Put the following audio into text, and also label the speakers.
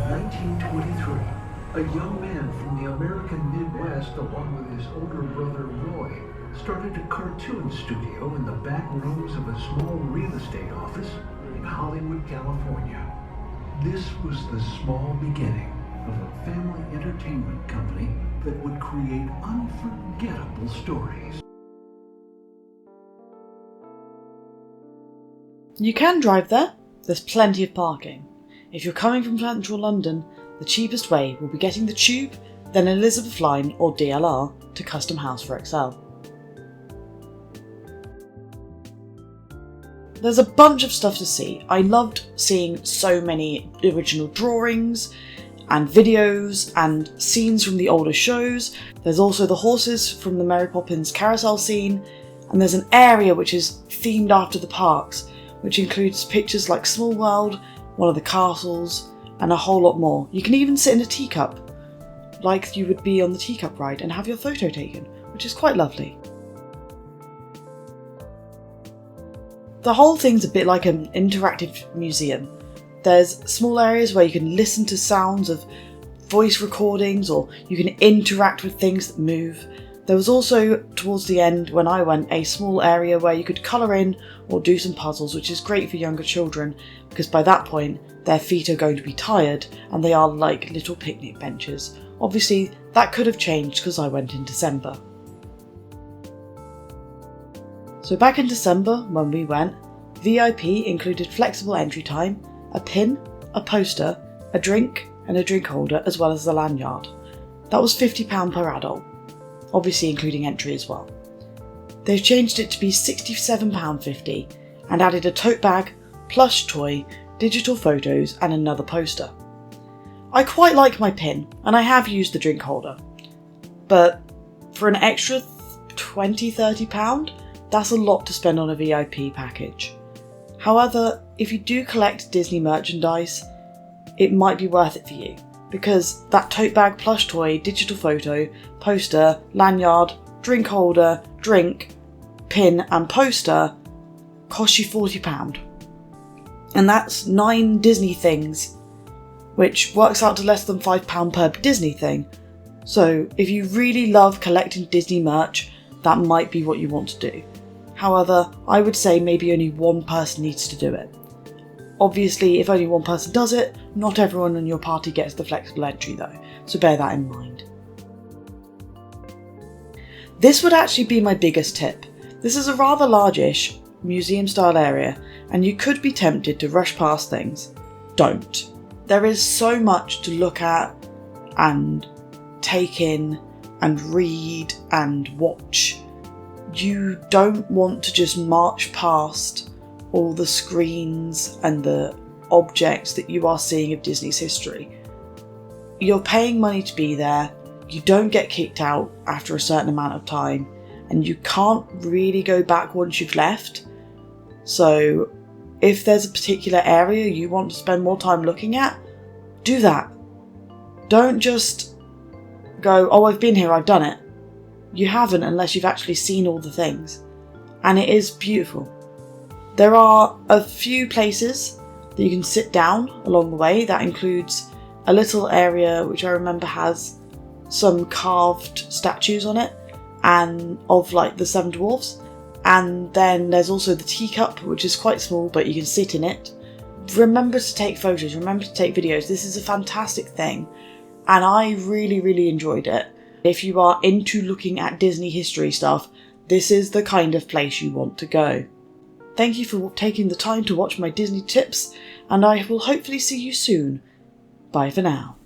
Speaker 1: 1923, a young man from the American Midwest, along with his older brother Roy, started a cartoon studio in the back rooms of a small real estate office in Hollywood, California. This was the small beginning of a family entertainment company that would create unforgettable stories.
Speaker 2: You can drive there. There's plenty of parking. If you're coming from central London, the cheapest way will be getting the Tube, then Elizabeth Line or DLR to Custom House for Excel. There's a bunch of stuff to see. I loved seeing so many original drawings and videos and scenes from the older shows. There's also the horses from the Mary Poppins carousel scene, and there's an area which is themed after the parks, which includes pictures like Small World, one of the castles, and a whole lot more. You can even sit in a teacup, like you would be on the teacup ride, and have your photo taken, which is quite lovely. The whole thing's a bit like an interactive museum. There's small areas where you can listen to sounds of voice recordings, or you can interact with things that move. There was also, towards the end when I went, a small area where you could colour in or do some puzzles, which is great for younger children because by that point their feet are going to be tired and they are like little picnic benches. Obviously that could have changed because I went in December. So back in December when we went, VIP included flexible entry time, a pin, a poster, a drink and a drink holder, as well as the lanyard. That was £50 per adult, obviously including entry as well. They've changed it to be £67.50 and added a tote bag, plush toy, digital photos and another poster. I quite like my pin and I have used the drink holder, but for an extra £20–30, that's a lot to spend on a VIP package. However, if you do collect Disney merchandise, it might be worth it for you, because that tote bag, plush toy, digital photo, poster, lanyard, drink holder, drink, pin and poster cost you £40. And that's 9 Disney things, which works out to less than £5 per Disney thing. So if you really love collecting Disney merch, that might be what you want to do. However, I would say maybe only one person needs to do it. Obviously, if only one person does it, not everyone in your party gets the flexible entry though, so bear that in mind. This would actually be my biggest tip. This is a rather large-ish, museum-style area, and you could be tempted to rush past things. Don't. There is so much to look at and take in and read and watch. You don't want to just march past all the screens and the objects that you are seeing of Disney's history. You're paying money to be there, you don't get kicked out after a certain amount of time, and you can't really go back once you've left. So if there's a particular area you want to spend more time looking at, do that. Don't just go, oh, I've been here, I've done it. You haven't unless you've actually seen all the things. And it is beautiful. There are a few places that you can sit down along the way. That includes a little area which I remember has some carved statues on it, and of like the 7 dwarfs. And then there's also the teacup, which is quite small, but you can sit in it. Remember to take photos, remember to take videos. This is a fantastic thing, and I really, really enjoyed it. If you are into looking at Disney history stuff, this is the kind of place you want to go. Thank you for taking the time to watch my Disney tips, and I will hopefully see you soon. Bye for now.